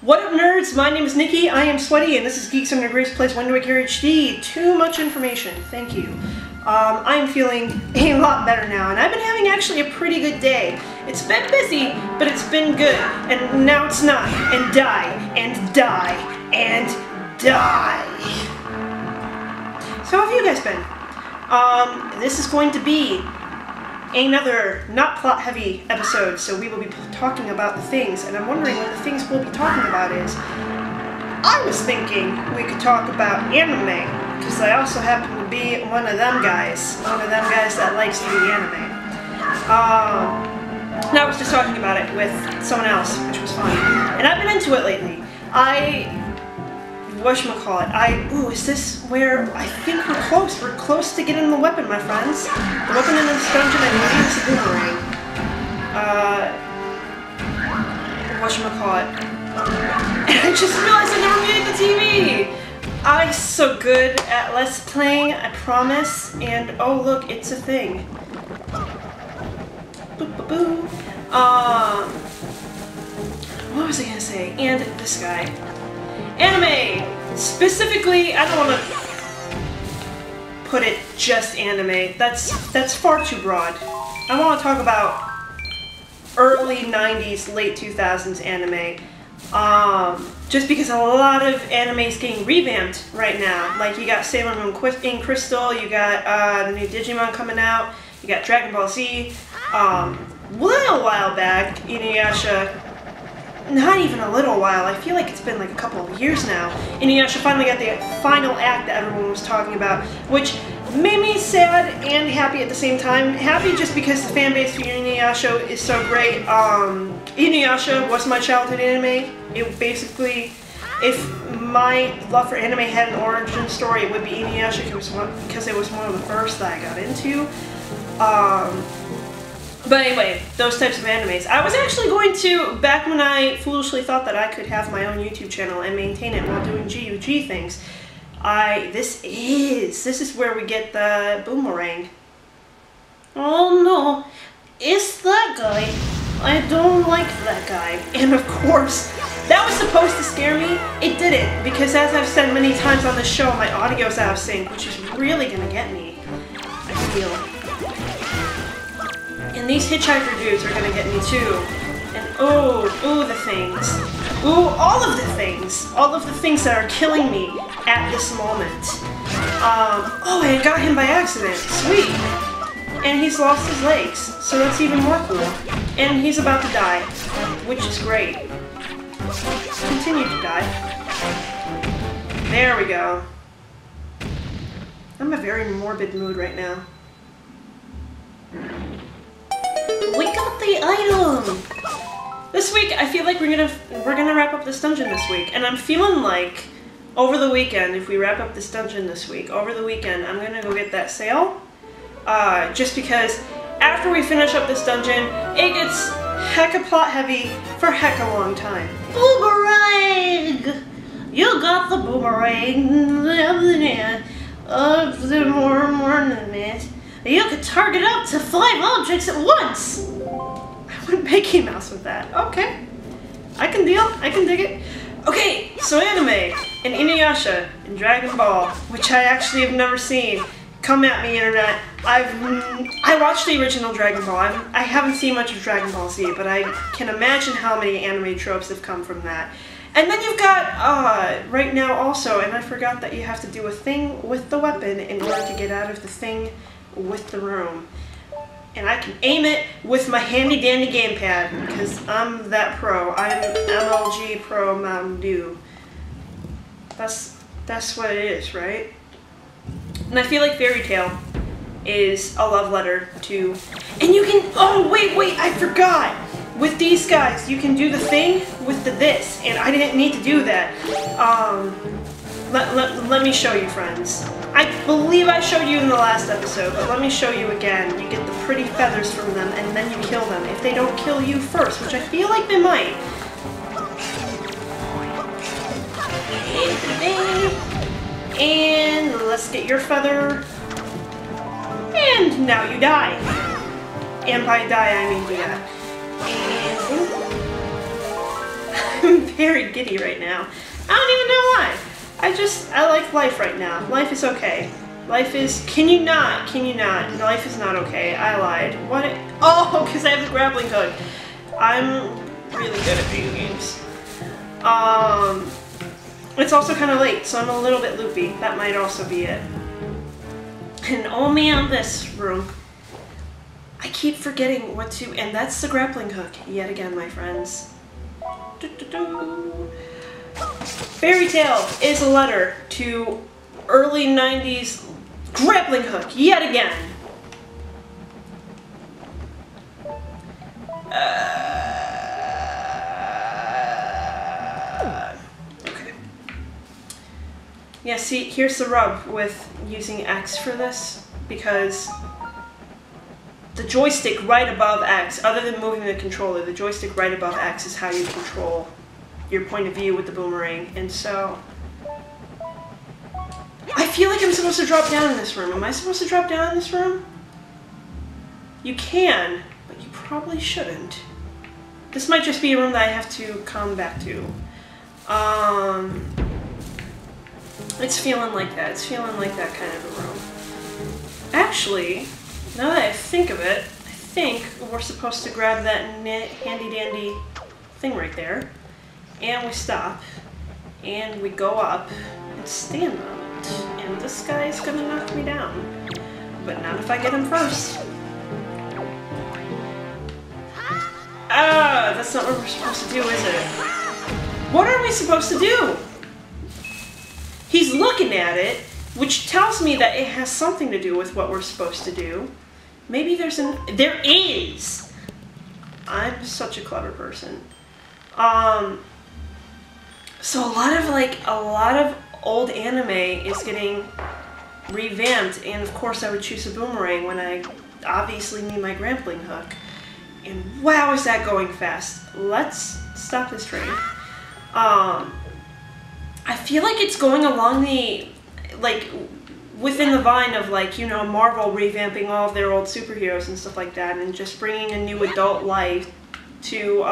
What up, nerds? My name is Nikki, I am Sweaty, and this is Geeks Under Grace Plays When Do I Care HD. Too much information, thank you. I'm feeling a lot better now, and I've been having actually a pretty good day. It's been busy, but it's been good, and now it's not, and die, and die, and die. So how have you guys been? This is going to be another not plot-heavy episode, so we will be talking about the things, and I'm wondering what the things we'll be talking about is. I was thinking we could talk about anime, because I also happen to be one of them guys that likes to do anime. Now I was just talking about it with someone else, which was fun, and I've been into it lately. Ooh, is this where, I think we're close. We're close to getting the weapon, my friends. The weapon in this dungeon, I believe, is a boomerang. And I just realized I never muted the TV! I'm so good at Let's Playing, I promise. And, oh look, it's a thing. Boop, boop, boop. What was I gonna say? And this guy. Anime! Specifically, I don't want to put it just anime. That's far too broad. I want to talk about early 90s, late 2000s anime. Just because a lot of anime is getting revamped right now. Like, you got Sailor Moon in Crystal, you got the new Digimon coming out, you got Dragon Ball Z. A little while back, Inuyasha. Not even a little while, I feel like it's been like a couple of years now. Inuyasha finally got the final act that everyone was talking about, which made me sad and happy at the same time. Happy just because the fan base for Inuyasha is so great. Inuyasha was my childhood anime. It basically, if my love for anime had an origin story, it would be Inuyasha because it was one of the first that I got into. But anyway, those types of animes. I was actually going to, back when I foolishly thought that I could have my own YouTube channel and maintain it while doing GUG things, this is where we get the boomerang. Oh no, it's that guy. I don't like that guy. And of course, that was supposed to scare me. It didn't, because as I've said many times on this show, my audio's out of sync, which is really gonna get me, I feel. And these hitchhiker dudes are gonna get me too. And ooh, the things. Ooh, all of the things. All of the things that are killing me at this moment. Oh, I got him by accident. Sweet. And he's lost his legs, so that's even more cool. And he's about to die, which is great. Continue to die. There we go. I'm in a very morbid mood right now. We got the item! This week, I feel like we're gonna wrap up this dungeon this week, and I'm feeling like over the weekend, if we wrap up this dungeon this week, over the weekend, I'm gonna go get that sail. Just because after we finish up this dungeon, it gets hecka plot heavy for hecka long time. Boomerang! You got the boomerang. You could target up to 5 objects at once! I went Mickey Mouse with that. Okay. I can deal. I can dig it. Okay, so anime, and Inuyasha, and Dragon Ball, which I actually have never seen. Come at me, internet. I watched the original Dragon Ball. I haven't seen much of Dragon Ball Z, but I can imagine how many anime tropes have come from that. And then you've got, right now also, and I forgot that you have to do a thing with the weapon in order to get out of the thing with the room. And I can aim it with my handy dandy gamepad, because I'm that pro. I'm MLG Pro Mountain Dew. That's what it is, right? And I feel like Fairy Tail is a love letter to... And you can... Oh, wait, I forgot! With these guys, you can do the thing with the this, and I didn't need to do that. Let me show you, friends. I believe I showed you in the last episode, but let me show you again. You get the pretty feathers from them, and then you kill them. If they don't kill you first, which I feel like they might. And let's get your feather. And now you die. And by die, I mean do that. And I'm very giddy right now. I don't even know why. I like life right now. Life is okay. Life is, can you not? Life is not okay. I lied. What? Oh, because I have the grappling hook. I'm really good at video games. It's also kind of late, so I'm a little bit loopy. That might also be it. And only on this room, I keep forgetting what to, and that's the grappling hook, yet again, my friends. Fairy Tale is a letter to early 90s grappling hook, yet again. Okay. Yeah, see, here's the rub with using X for this, because the joystick right above X, other than moving the controller, the joystick right above X is how you control your point of view with the boomerang, and so I feel like I'm supposed to drop down in this room. Am I supposed to drop down in this room? You can, but you probably shouldn't. This might just be a room that I have to come back to. It's feeling like that. It's feeling like that kind of a room. Actually, now that I think of it, I think we're supposed to grab that handy-dandy thing right there. And we stop. And we go up and stand on it. And this guy's gonna knock me down. But not if I get him first. Ah, that's not what we're supposed to do, is it? What are we supposed to do? He's looking at it, which tells me that it has something to do with what we're supposed to do. Maybe there is! I'm such a clever person. So a lot of old anime is getting revamped, and of course I would choose a boomerang when I obviously need my grappling hook. And wow, is that going fast. Let's stop this train. I feel like it's going along within the vine of Marvel revamping all of their old superheroes and stuff like that, and just bringing a new adult life to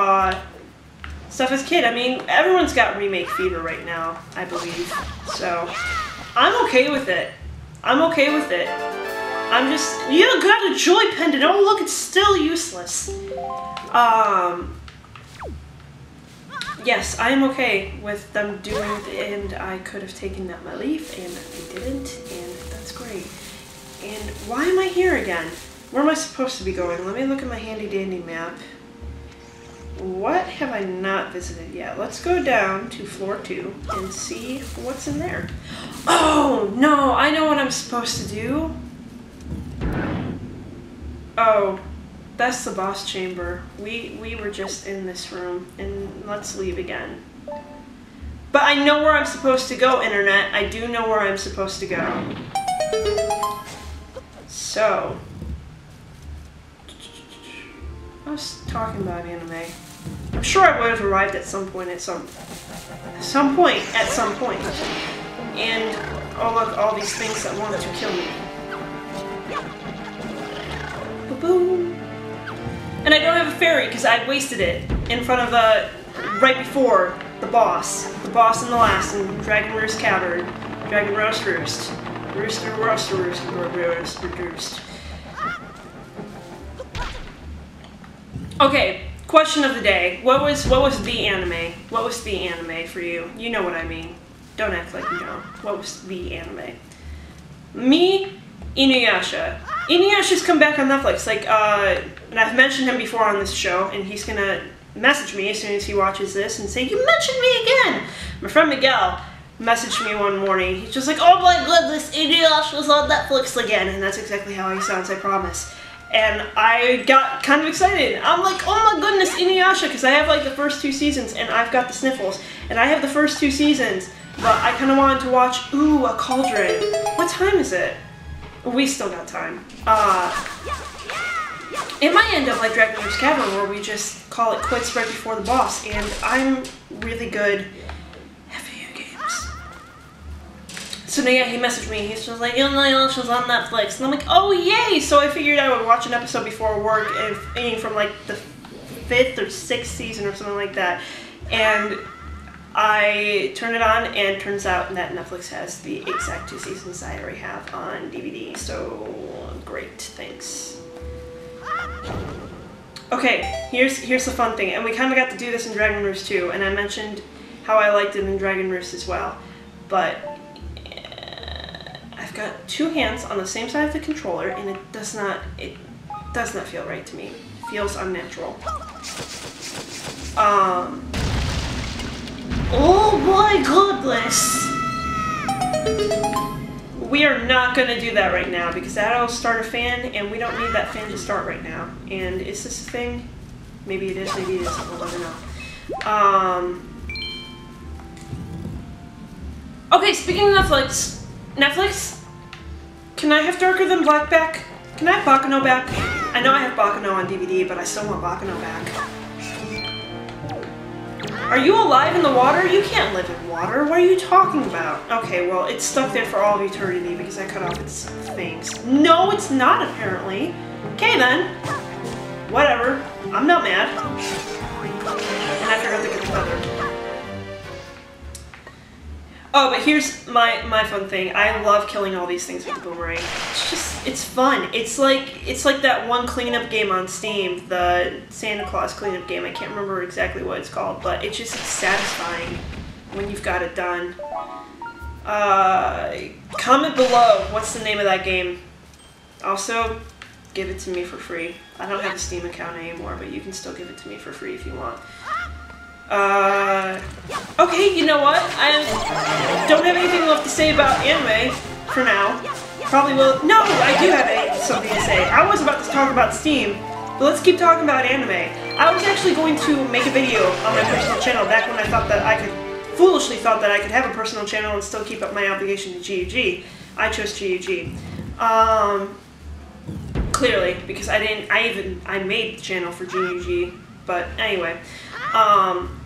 stuff as kid. I mean, everyone's got remake fever right now, I believe. So, I'm okay with it. I'm okay with it. I'm just, you got a joy pendant. Oh look, it's still useless. Yes, I am okay with them doing it, and I could have taken out my leaf, and they didn't, and that's great. And why am I here again? Where am I supposed to be going? Let me look at my handy-dandy map. What have I not visited yet? Let's go down to floor 2 and see what's in there. Oh, no, I know what I'm supposed to do. Oh, that's the boss chamber. We were just in this room, and let's leave again. But I know where I'm supposed to go, Internet. I do know where I'm supposed to go. So, I was talking about anime. I'm sure I would have arrived at some point. And, oh look, all these things that wanted to kill me. Boom. And I don't have a fairy because I wasted it in front of right before the boss in the last, in Dragon Roost Cavern. Dragon Roast Roost. Rooster, Rooster, Rooster, Rooster, Roost. Okay, question of the day. What was the anime? What was the anime for you? You know what I mean. Don't act like you don't. What was the anime? Me, Inuyasha. Inuyasha's come back on Netflix. And I've mentioned him before on this show, and he's gonna message me as soon as he watches this and say, "You mentioned me again!" My friend Miguel messaged me one morning. He's just like, "Oh my goodness, Inuyasha's on Netflix again!" And that's exactly how he sounds, I promise. And I got kind of excited. I'm like, oh my goodness, Inuyasha, because I have the first 2 seasons, and I've got the sniffles. And I have the first 2 seasons, but I kind of wanted to watch, a Cauldron. What time is it? We still got time. It might end up like Dragon Roost Cavern, where we just call it quits right before the boss, and I'm really good at video games. So yeah, he messaged me, he's just like, Inuyasha's on Netflix, and I'm like, oh yay! So I figured I would watch an episode before work, aiming from the 5th or 6th season or something like that. And I turned it on, and turns out that Netflix has the exact 2 seasons I already have on DVD, so great, thanks. Okay, here's the fun thing, and we kind of got to do this in Dragon Roost too, and I mentioned how I liked it in Dragon Roost as well, but I've got 2 hands on the same side of the controller, and it does not feel right to me. It feels unnatural. Oh my goodness! We are not going to do that right now because that'll start a fan, and we don't need that fan to start right now. And is this a thing? Maybe it is, maybe it isn't. We'll never know. Okay, speaking of Netflix, can I have Darker Than Black back? Can I have Baccano back? I know I have Baccano on DVD, but I still want Baccano back. Are you alive in the water? You can't live in water. What are you talking about? Okay, well, it's stuck there for all of eternity because I cut off its things. No, it's not, apparently. Okay, then. Whatever. I'm not mad. And I forgot to get the feather. Oh, but here's my fun thing. I love killing all these things with the boomerang. It's fun. It's like that one cleanup game on Steam, the Santa Claus cleanup game. I can't remember exactly what it's called, but it's satisfying when you've got it done. Comment below what's the name of that game. Also, give it to me for free. I don't have a Steam account anymore, but you can still give it to me for free if you want. Okay, you know what? I don't have anything left to say about anime for now. Probably will. No, I do have something to say. I was about to talk about Steam, but let's keep talking about anime. I was actually going to make a video on my personal channel back when I thought that I could, foolishly thought that I could have a personal channel and still keep up my obligation to GUG. I chose GUG. Clearly, because I made the channel for GUG, but anyway.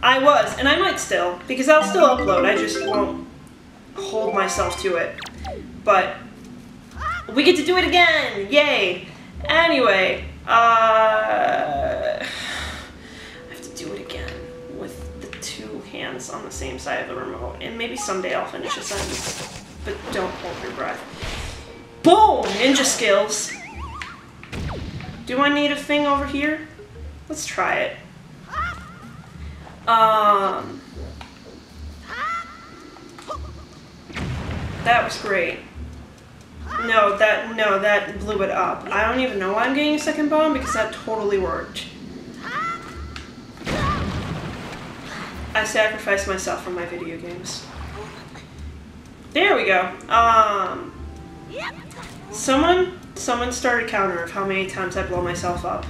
I was, and I might still, because I'll still upload, I just won't hold myself to it. But we get to do it again! Yay! Anyway, I have to do it again with the 2 hands on the same side of the remote, and maybe someday I'll finish a sentence. But don't hold your breath. Boom! Ninja skills! Do I need a thing over here? Let's try it. That was great. No, that blew it up. I don't even know why I'm getting a second bomb because that totally worked. I sacrificed myself for my video games. There we go. Someone start a counter of how many times I blow myself up.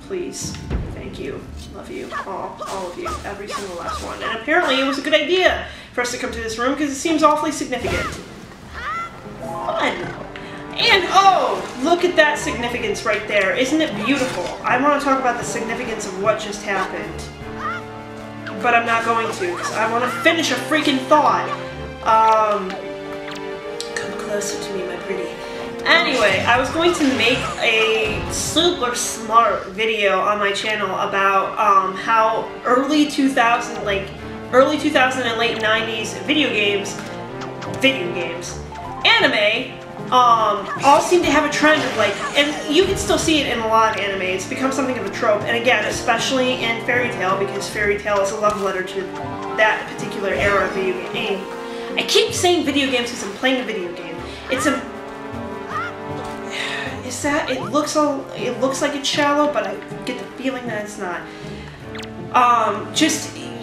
Please. Thank you. Love you. All of you. Every single last one. And apparently it was a good idea for us to come to this room because it seems awfully significant. Fun! And oh! Look at that significance right there. Isn't it beautiful? I want to talk about the significance of what just happened. But I'm not going to because I want to finish a freaking thought. Come closer to me, my pretty. Anyway, I was going to make a super smart video on my channel about how early 2000 and late 90s video games, anime, all seem to have a trend of and you can still see it in a lot of anime. It's become something of a trope, and again, especially in Fairy Tail, because Fairy Tail is a love letter to that particular era of video game. I keep saying video games because I'm playing a video game. It looks like it's shallow, but I get the feeling that it's not.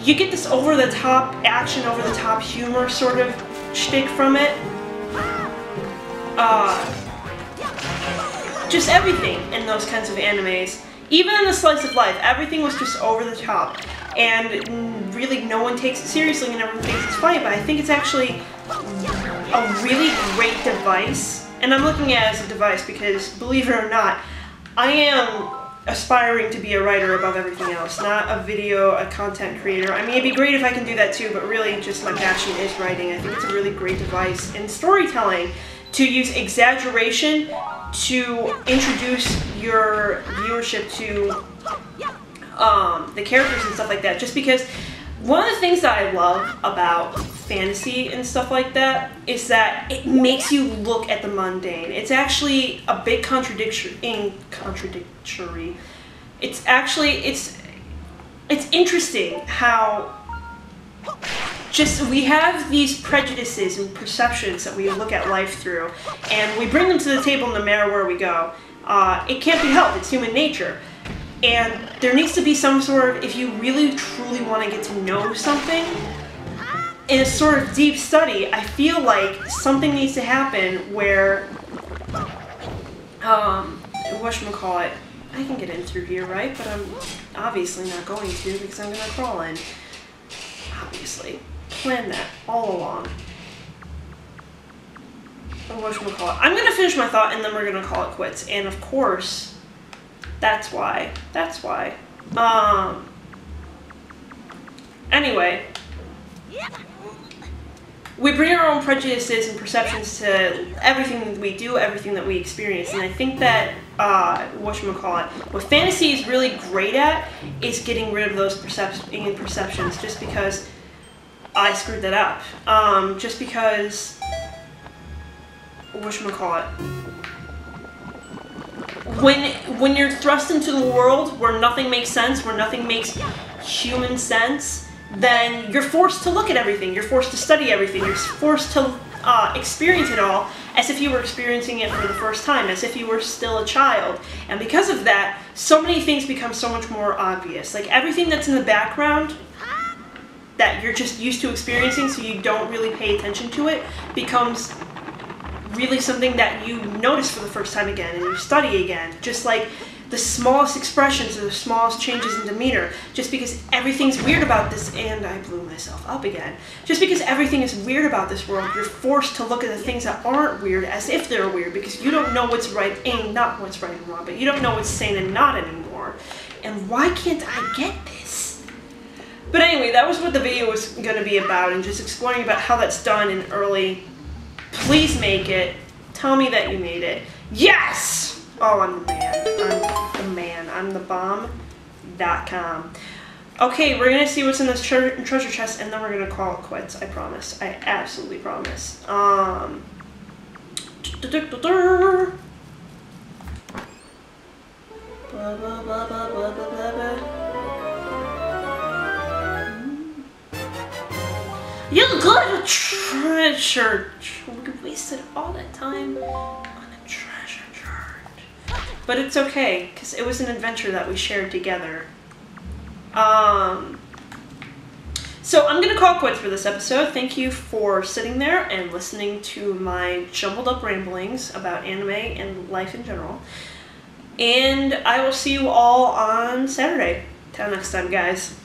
You get this over-the-top action, over-the-top humor sort of shtick from it. Just everything in those kinds of animes. Even in the slice of life, everything was just over the top. And really no one takes it seriously and everyone thinks it's funny, but I think it's actually a really great device. And I'm looking at it as a device because, believe it or not, I am aspiring to be a writer above everything else, not a content creator. I mean, it'd be great if I can do that too, but really just my passion is writing. I think it's a really great device in storytelling to use exaggeration to introduce your viewership to the characters and stuff like that. Just because One of the things that I love about fantasy and stuff like that is that it makes you look at the mundane. It's actually a big contradictory. It's actually, it's interesting how just we have these prejudices and perceptions that we look at life through, and we bring them to the table no matter where we go. It can't be helped, it's human nature. And there needs to be some sort of, if you really truly want to get to know something, in a sort of deep study, I feel like something needs to happen where, whatchamacallit, I can get in through here, right? But I'm obviously not going to because I'm going to crawl in. Obviously. Planned that all along. Whatchamacallit. I'm going to finish my thought and then we're going to call it quits. And of course, that's why. Anyway. We bring our own prejudices and perceptions to everything that we do, everything that we experience, and I think that, what fantasy is really great at is getting rid of those perceptions, just because I screwed that up. Just because, when you're thrust into the world where nothing makes sense, where nothing makes human sense, then you're forced to look at everything, you're forced to study everything, you're forced to experience it all as if you were experiencing it for the first time, as if you were still a child. And because of that, so many things become so much more obvious. Like everything that's in the background that you're just used to experiencing so you don't really pay attention to it becomes really something that you notice for the first time again and you study again. Just like the smallest expressions or the smallest changes in demeanor, just because everything's weird about this, and I blew myself up again. Just because everything is weird about this world, you're forced to look at the things that aren't weird as if they're weird, because you don't know what's right and not what's right and wrong, but you don't know what's sane and not anymore. And why can't I get this? But anyway, that was what the video was going to be about, and just exploring about how that's done in early. Please make it. Tell me that you made it. Yes! Oh, I'm the man. I'm the bomb.com. Okay, we're gonna see what's in this treasure chest, and then we're gonna call it quits. I promise. I absolutely promise. You good treasure. We wasted all that time on a treasure chart. But it's okay, because it was an adventure that we shared together. So I'm going to call quits for this episode. Thank you for sitting there and listening to my jumbled up ramblings about anime and life in general. And I will see you all on Saturday. Till next time, guys.